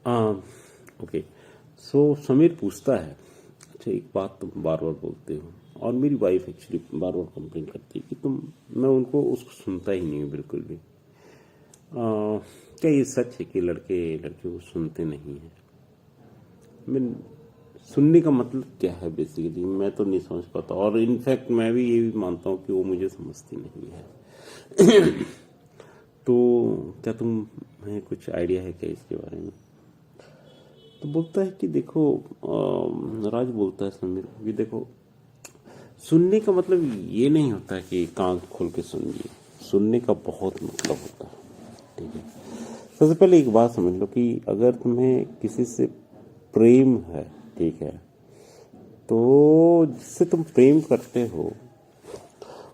Okay. सो समीर पूछता है, अच्छा एक बात तुम बार बार बोलते हो, और मेरी वाइफ एक्चुअली बार बार कंप्लेन करती है कि तुम, मैं उनको उसको सुनता ही नहीं हूँ बिल्कुल भी। क्या ये सच है कि लड़के लड़कियों को सुनते नहीं हैं? मैं, सुनने का मतलब क्या है बेसिकली मैं तो नहीं समझ पाता, और इनफैक्ट मैं भी ये भी मानता हूँ कि वो मुझे समझती नहीं है। तो क्या तुम्हें कुछ आइडिया है क्या इसके बारे में? तो बोलता है कि देखो, राज बोलता है समीर को कि देखो, सुनने का मतलब ये नहीं होता है कि कान खोल के सुनिए। सुनने का बहुत मतलब होता है, ठीक है। सबसे पहले एक बात समझ लो कि अगर तुम्हें किसी से प्रेम है, ठीक है, तो जिससे तुम प्रेम करते हो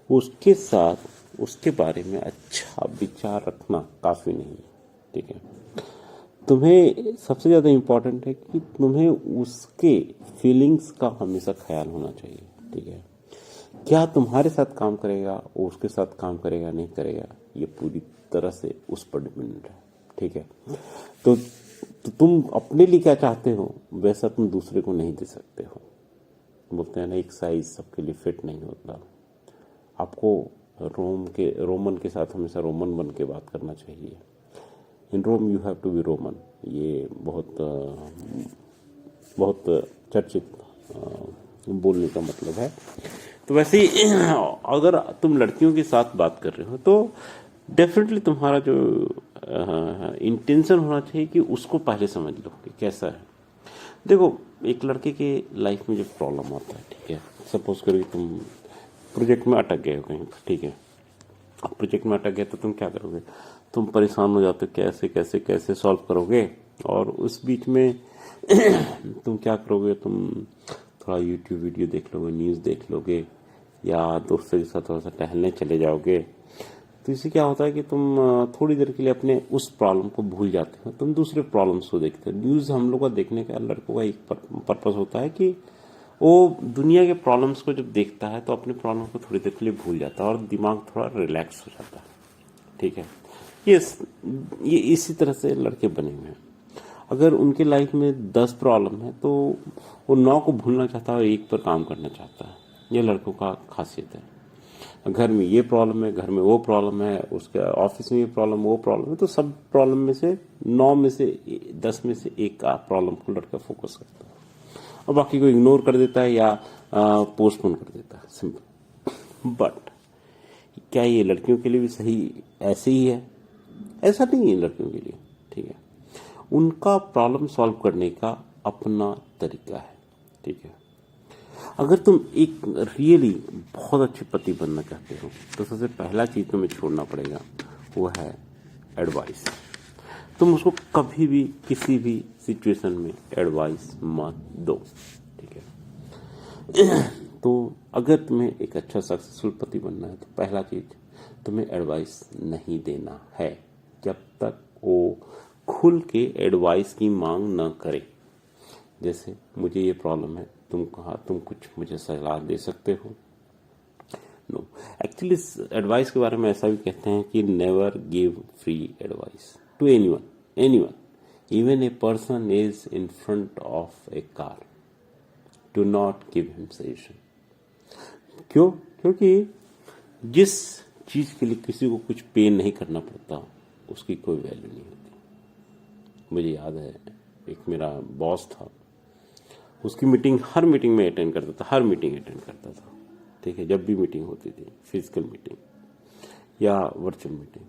उसके साथ उसके बारे में अच्छा विचार रखना काफी नहीं है, ठीक है। तुम्हें सबसे ज्यादा इम्पोर्टेंट है कि तुम्हें उसके फीलिंग्स का हमेशा ख्याल होना चाहिए, ठीक है। क्या तुम्हारे साथ काम करेगा, वो उसके साथ काम करेगा नहीं करेगा, ये पूरी तरह से उस पर डिपेंडेंट है, ठीक है। तो, तो तुम अपने लिए क्या चाहते हो वैसा तुम दूसरे को नहीं दे सकते हो। बोलते हैं ना, एक साइज सबके लिए फिट नहीं होता। आपको रोमन के साथ हमेशा रोमन बन के बात करना चाहिए। In Rome you have to be Roman. ये बहुत चर्चित बोलने का मतलब है। तो वैसे ही अगर तुम लड़कियों के साथ बात कर रहे हो तो डेफिनेटली तुम्हारा जो इंटेंशन होना चाहिए कि उसको पहले समझ लो कि कैसा है। देखो, एक लड़के के लाइफ में जो प्रॉब्लम आता है, ठीक है, सपोज करो कि तुम प्रोजेक्ट में अटक गए हो कहीं पर, ठीक है। अब प्रोजेक्ट में अटक गए तो तुम क्या करोगे? तुम परेशान हो जाते हो, कैसे कैसे कैसे सॉल्व करोगे। और उस बीच में तुम क्या करोगे? तुम थोड़ा यूट्यूब वीडियो देख लोगे, न्यूज़ देख लोगे, या दोस्तों के साथ थोड़ा सा टहलने चले जाओगे। तो इससे क्या होता है कि तुम थोड़ी देर के लिए अपने उस प्रॉब्लम को भूल जाते हो, तुम दूसरे प्रॉब्लम्स को देखते हो। न्यूज़ हम लोग का देखने का, लड़कों का एक पर्पस होता है कि वो दुनिया के प्रॉब्लम्स को जब देखता है तो अपने प्रॉब्लम को थोड़ी देर के लिए भूल जाता है और दिमाग थोड़ा रिलैक्स हो जाता है, ठीक है। ये ये इसी तरह से लड़के बने हुए हैं। अगर उनके लाइफ में 10 प्रॉब्लम है तो वो 9 को भूलना चाहता है और एक पर काम करना चाहता है। ये लड़कों का खासियत है। घर में ये प्रॉब्लम है, घर में वो प्रॉब्लम है, उसके ऑफिस में ये प्रॉब्लम, वो प्रॉब्लम है, तो सब प्रॉब्लम में से 9 में से 10 में से एक का प्रॉब्लम को लड़का फोकस करता है और बाकी को इग्नोर कर देता है या पोस्टपोन कर देता है, सिंपल। बट क्या ये लड़कियों के लिए भी सही ऐसे ही है? ऐसा नहीं है लड़कियों के लिए, ठीक है। उनका प्रॉब्लम सॉल्व करने का अपना तरीका है, ठीक है। अगर तुम एक रियली बहुत अच्छे पति बनना चाहते हो तो सबसे पहला चीज तुम्हें छोड़ना पड़ेगा, वो है एडवाइस। तुम उसको कभी भी किसी भी सिचुएशन में एडवाइस मत दो, ठीक है। तो अगर तुम्हें एक अच्छा सक्सेसफुल पति बनना है तो पहला चीज, तुम्हें एडवाइस नहीं देना है जब तक वो खुल के एडवाइस की मांग न करे। जैसे मुझे ये प्रॉब्लम है, तुम कुछ मुझे सलाह दे सकते हो? नो। एक्चुअली एडवाइस के बारे में ऐसा भी कहते हैं कि never give free advice to anyone even a person is in front of a car. Do not give him suggestion. क्यों? क्योंकि जिस चीज के लिए किसी को कुछ पे नहीं करना पड़ता उसकी कोई वैल्यू नहीं होती। मुझे याद है, एक मेरा बॉस था, उसकी मीटिंग हर मीटिंग में अटेंड करता था, हर मीटिंग अटेंड करता था, ठीक है। जब भी मीटिंग होती थी, फिजिकल मीटिंग या वर्चुअल मीटिंग,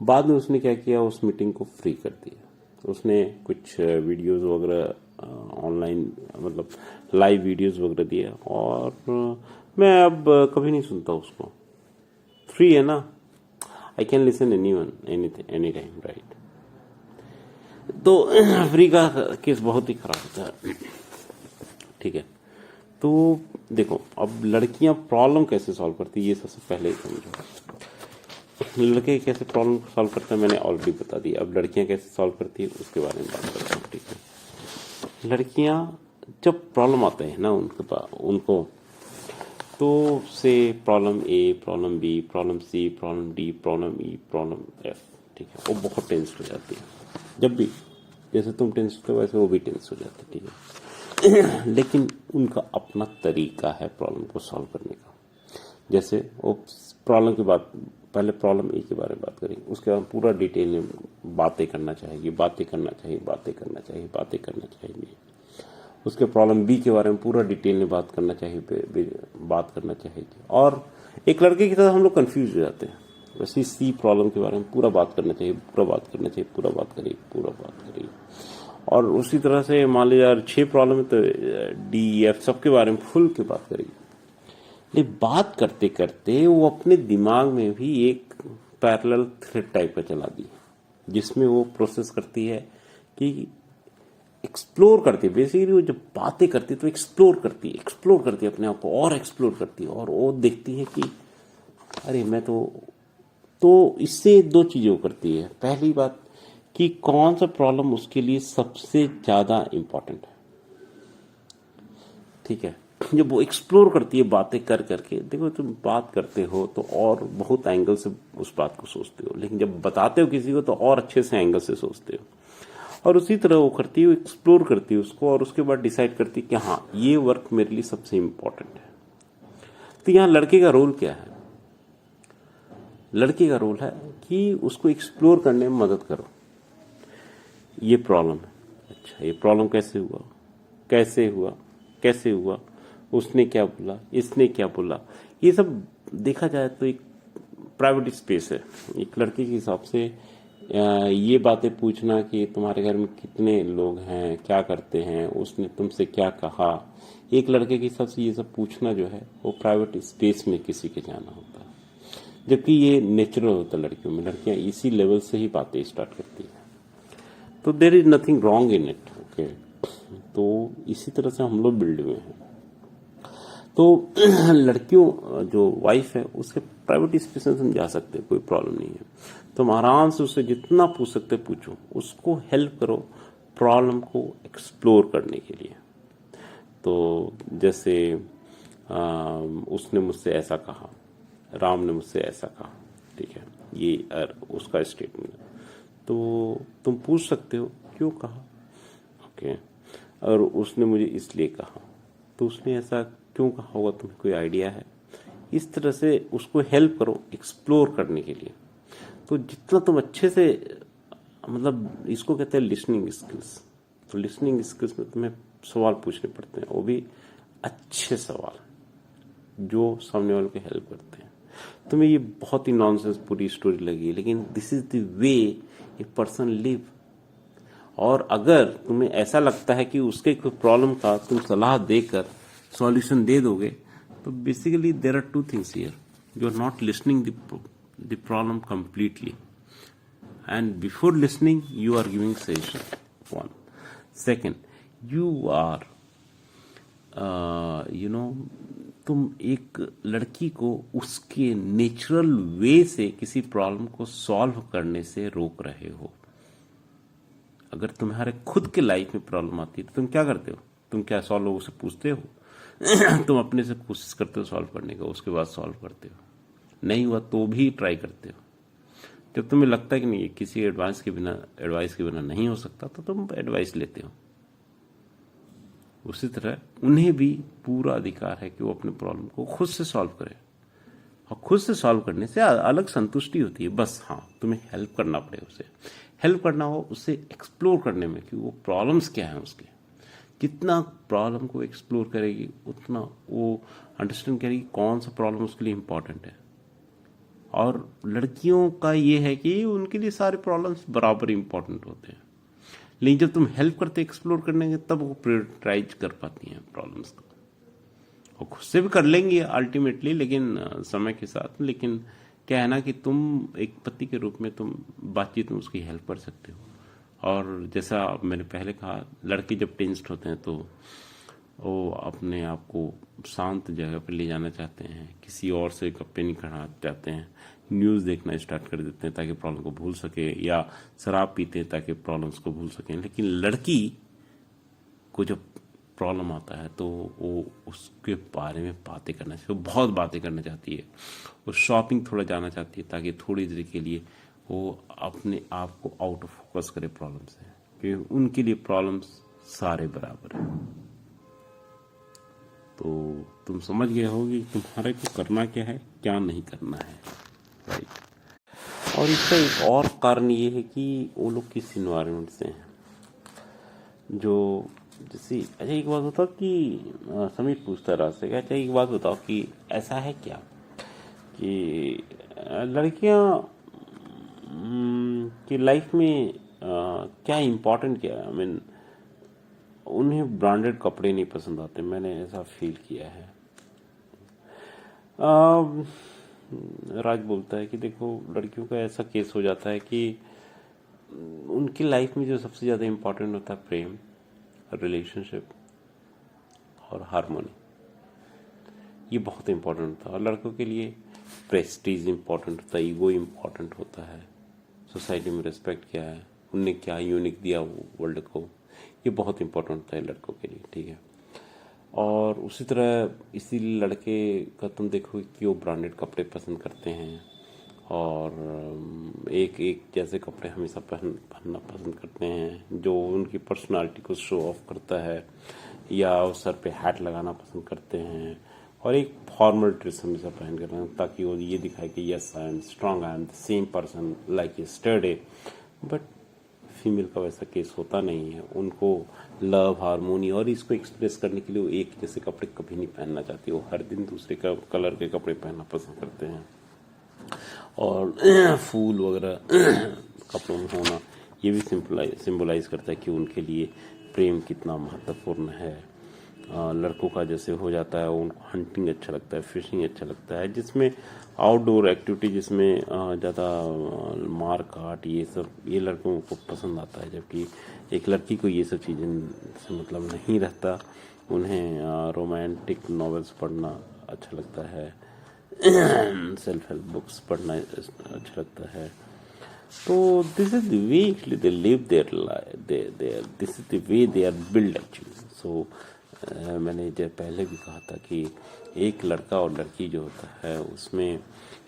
बाद में उसने क्या किया, उस मीटिंग को फ्री कर दिया। उसने कुछ वीडियोस वगैरह ऑनलाइन, मतलब लाइव वीडियोस वगैरह दिए, और मैं अब कभी नहीं सुनता उसको। फ्री है ना, I can listen anyone any time, right. तो फ्री का केस बहुत ही खराब होता है, ठीक है। तो देखो, अब लड़कियां प्रॉब्लम कैसे सॉल्व करती है ये सबसे पहले ही समझो। लड़के कैसे प्रॉब्लम सॉल्व करते हैं मैंने ऑलरेडी बता दिया। अब लड़कियां कैसे सॉल्व करती है उसके बारे में बात करता हूँ, ठीक है। लड़कियां जब प्रॉब्लम आते हैं ना उनके पास, उनको तो से प्रॉब्लम ए, प्रॉब्लम बी, प्रॉब्लम सी, प्रॉब्लम डी, प्रॉब्लम ई, प्रॉब्लम एफ, ठीक है, वो बहुत टेंस हो जाती है जब भी। जैसे तुम टेंस होते हो वैसे वो भी टेंस हो जाते, ठीक है। लेकिन उनका अपना तरीका है प्रॉब्लम को सॉल्व करने का। जैसे वो प्रॉब्लम की बात, पहले प्रॉब्लम ए के बारे में बात करेंगे, उसके बाद पूरा डिटेल में बातें करना चाहेगी, बातें करना चाहिए, बातें करना चाहिए, बातें करना चाहिए। उसके प्रॉब्लम बी के बारे में पूरा डिटेल में बात करना चाहिए, बात करना चाहिए। और एक लड़के की तरह हम लोग कंफ्यूज हो जाते हैं, वैसे सी प्रॉब्लम के बारे में पूरा बात करना चाहिए, पूरा बात करना चाहिए, पूरा बात करिए, पूरा बात करिए। और उसी तरह से मान लीजिए यार 6 प्रॉब्लम है तो डी एफ सबके बारे में फुल की बात करेगी। लेकिन बात करते करते वो अपने दिमाग में भी एक पैरेलल थ्रेड टाइप का चला दी, जिसमें वो प्रोसेस करती है कि एक्सप्लोर करती है। बेसिकली वो जब बातें करती है तो एक्सप्लोर करती है अपने आप को, और एक्सप्लोर करती है, और वो देखती है कि अरे मैं तो इससे 2 चीज़ें करती है। पहली बात कि कौन सा प्रॉब्लम उसके लिए सबसे ज़्यादा इम्पोर्टेंट है, ठीक है। जब वो एक्सप्लोर करती है बातें कर करके, देखो तुम बात करते हो तो और बहुत एंगल से उस बात को सोचते हो, लेकिन जब बताते हो किसी को तो और अच्छे से एंगल से सोचते हो। और उसी तरह वो करती है, वो एक्सप्लोर करती है उसको, और उसके बाद डिसाइड करती है कि हाँ ये वर्क मेरे लिए सबसे इम्पोर्टेंट है। तो यहाँ लड़के का रोल क्या है? लड़के का रोल है कि उसको एक्सप्लोर करने में मदद करो। ये प्रॉब्लम है, अच्छा ये प्रॉब्लम कैसे हुआ, कैसे हुआ, कैसे हुआ, उसने क्या बोला, इसने क्या बोला, ये सब देखा जाए तो एक प्राइवेट स्पेस है। एक लड़के के हिसाब से ये बातें पूछना कि तुम्हारे घर में कितने लोग हैं, क्या करते हैं, उसने तुमसे क्या कहा, एक लड़के के हिसाब से ये सब पूछना जो है वो प्राइवेट स्पेस में किसी के जाना होता है, जबकि ये नेचुरल होता है लड़कियों में। लड़कियां इसी लेवल से ही बातें स्टार्ट करती हैं, तो there is nothing wrong in it, okay. तो इसी तरह से हम लोग बिल्ड हुए हैं। तो लड़कियों जो वाइफ है उसके प्राइवेट स्पेस में हम जा सकते हैं, कोई प्रॉब्लम नहीं है। तुम आराम से उससे जितना पूछ सकते पूछो, उसको हेल्प करो प्रॉब्लम को एक्सप्लोर करने के लिए। तो जैसे उसने मुझसे ऐसा कहा, राम ने मुझसे ऐसा कहा, ठीक है, ये उसका स्टेटमेंट। तो तुम पूछ सकते हो क्यों कहा, ओके। और उसने मुझे इसलिए कहा, तो उसने ऐसा क्यों कहा होगा, तुम्हें कोई आइडिया है? इस तरह से उसको हेल्प करो एक्सप्लोर करने के लिए। तो जितना तुम अच्छे से, मतलब इसको कहते हैं लिसनिंग स्किल्स। तो लिसनिंग स्किल्स में तुम्हें सवाल पूछने पड़ते हैं, वो भी अच्छे सवाल जो सामने वाले को हेल्प करते हैं। तुम्हें ये बहुत ही नॉनसेंस पूरी स्टोरी लगी, लेकिन this is the way a person live. और अगर तुम्हें ऐसा लगता है कि उसके कोई प्रॉब्लम का तुम सलाह देकर सॉल्यूशन दे दोगे, तो basically there are 2 things here, you are not listening the problem completely, and before listening you are giving suggestion, one. Second, you are तुम एक लड़की को उसके नेचुरल वे से किसी प्रॉब्लम को सॉल्व करने से रोक रहे हो। अगर तुम्हारे खुद के लाइफ में प्रॉब्लम आती है तो तुम क्या करते हो? तुम क्या 100 लोगों से पूछते हो? तुम अपने से कोशिश करते हो सॉल्व करने का, उसके बाद सॉल्व करते हो, नहीं हुआ तो भी ट्राई करते हो। जब तुम्हें लगता है कि नहीं किसी एडवाइस के बिना नहीं हो सकता, तो तुम एडवाइस लेते हो। उसी तरह उन्हें भी पूरा अधिकार है कि वो अपने प्रॉब्लम को खुद से सॉल्व करें, और खुद से सॉल्व करने से अलग संतुष्टि होती है। बस हाँ, तुम्हें हेल्प करना पड़े, उसे हेल्प करना हो, उसे एक्सप्लोर करने में कि वो प्रॉब्लम्स क्या हैं उसके। जितना प्रॉब्लम को एक्सप्लोर करेगी उतना वो अंडरस्टैंड करेगी कौन सा प्रॉब्लम उसके लिए इंपॉर्टेंट है। और लड़कियों का ये है कि उनके लिए सारे प्रॉब्लम्स बराबर इंपॉर्टेंट होते हैं, लेकिन जब तुम हेल्प करते एक्सप्लोर करने के, तब वो प्रायोरिटाइज कर पाती हैं प्रॉब्लम्स को। और खुद से भी कर लेंगी अल्टीमेटली, लेकिन समय के साथ। लेकिन क्या है ना कि तुम एक पति के रूप में तुम बातचीत में उसकी हेल्प कर सकते हो। और जैसा मैंने पहले कहा, लड़के जब टेंस्ड होते हैं तो वो अपने आप को शांत जगह पर ले जाना चाहते हैं, किसी और से गप्पे नहीं करना चाहते हैं, न्यूज़ देखना स्टार्ट कर देते हैं ताकि प्रॉब्लम को भूल सके, या शराब पीते हैं ताकि प्रॉब्लम्स को भूल सकें। लेकिन लड़की को जब प्रॉब्लम आता है तो वो उसके बारे में बातें करना चाहिए, वो बहुत बातें करना चाहती है। वो शॉपिंग थोड़ा जाना चाहती है ताकि थोड़ी देर के लिए वो अपने आप को आउट ऑफ फोकस करे प्रॉब्लम से। कि उनके लिए प्रॉब्लम्स सारे बराबर हैं। तो तुम समझ गए हो कि तुम्हारे को करना क्या है, क्या नहीं करना है, राइट। और इसका एक और कारण ये है कि वो लोग किस इन्वायरमेंट से हैं। जो जैसे अच्छा एक बात बताओ कि समीर पूछता रहा से, अच्छा एक बात बताओ कि ऐसा है क्या कि लड़कियां की लाइफ में क्या इम्पोर्टेंट क्या है। आई मीन उन्हें ब्रांडेड कपड़े नहीं पसंद आते, मैंने ऐसा फील किया है। राज बोलता है कि देखो लड़कियों का ऐसा केस हो जाता है कि उनकी लाइफ में जो सबसे ज़्यादा इम्पोर्टेंट होता है प्रेम, रिलेशनशिप और हार्मोनी, ये बहुत इम्पोर्टेंट होता है। और लड़कों के लिए प्रेस्टीज इम्पोर्टेंट होता है, ईगो इम्पोर्टेंट होता है, सोसाइटी में रिस्पेक्ट क्या है, उनने क्या यूनिक दिया वर्ल्ड को, ये बहुत इम्पोर्टेंट होता है लड़कों के लिए, ठीक है। और उसी तरह इसीलिए लड़के का तुम देखोगे कि वो ब्रांडेड कपड़े पसंद करते हैं और एक एक जैसे कपड़े हमेशा पहनना पसंद करते हैं जो उनकी पर्सनालिटी को शो ऑफ करता है, या सर पे हैट लगाना पसंद करते हैं और एक फॉर्मल ड्रेस हमेशा पहन कर रहे हैं ताकि वो ये दिखाए कि yes I am strong, I am the same person like yesterday. But female का वैसा केस होता नहीं है। उनको लव, हारमोनी और इसको एक्सप्रेस करने के लिए वो एक जैसे कपड़े कभी नहीं पहनना चाहती, वो हर दिन दूसरे का कलर के कपड़े पहनना पसंद करते हैं। और फूल वगैरह कपड़ों में होना ये भी सिंबलाइज करता है कि उनके लिए प्रेम कितना महत्वपूर्ण है। लड़कों का जैसे हो जाता है उनको हंटिंग अच्छा लगता है, फिशिंग अच्छा लगता है, जिसमें आउटडोर एक्टिविटी जिसमें ज़्यादा मार काट ये सब ये लड़कों को पसंद आता है, जबकि एक लड़की को ये सब चीज़ें से मतलब नहीं रहता। उन्हें रोमांटिक नॉवेल्स पढ़ना अच्छा लगता है, सेल्फ हेल्प बुक्स पढ़ना अच्छा लगता है। तो this is the way actually they live their life, this is the way they are build actually. So मैंने जब पहले भी कहा था कि एक लड़का और लड़की जो होता है उसमें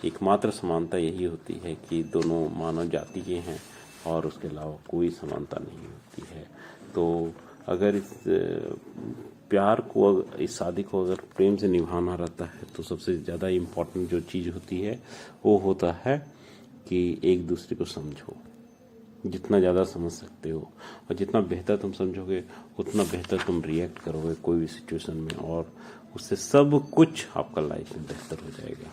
एकमात्र समानता यही होती है कि दोनों मानव जाति के हैं और उसके अलावा कोई समानता नहीं होती है। तो अगर इस प्यार को, इस शादी को अगर प्रेम से निभाना रहता है तो सबसे ज़्यादा इम्पोर्टेंट जो चीज़ होती है वो होता है कि एक दूसरे को समझो, जितना ज़्यादा समझ सकते हो और जितना बेहतर तुम समझोगे उतना बेहतर तुम रिएक्ट करोगे कोई भी सिचुएशन में, और उससे सब कुछ आपका लाइफ में बेहतर हो जाएगा।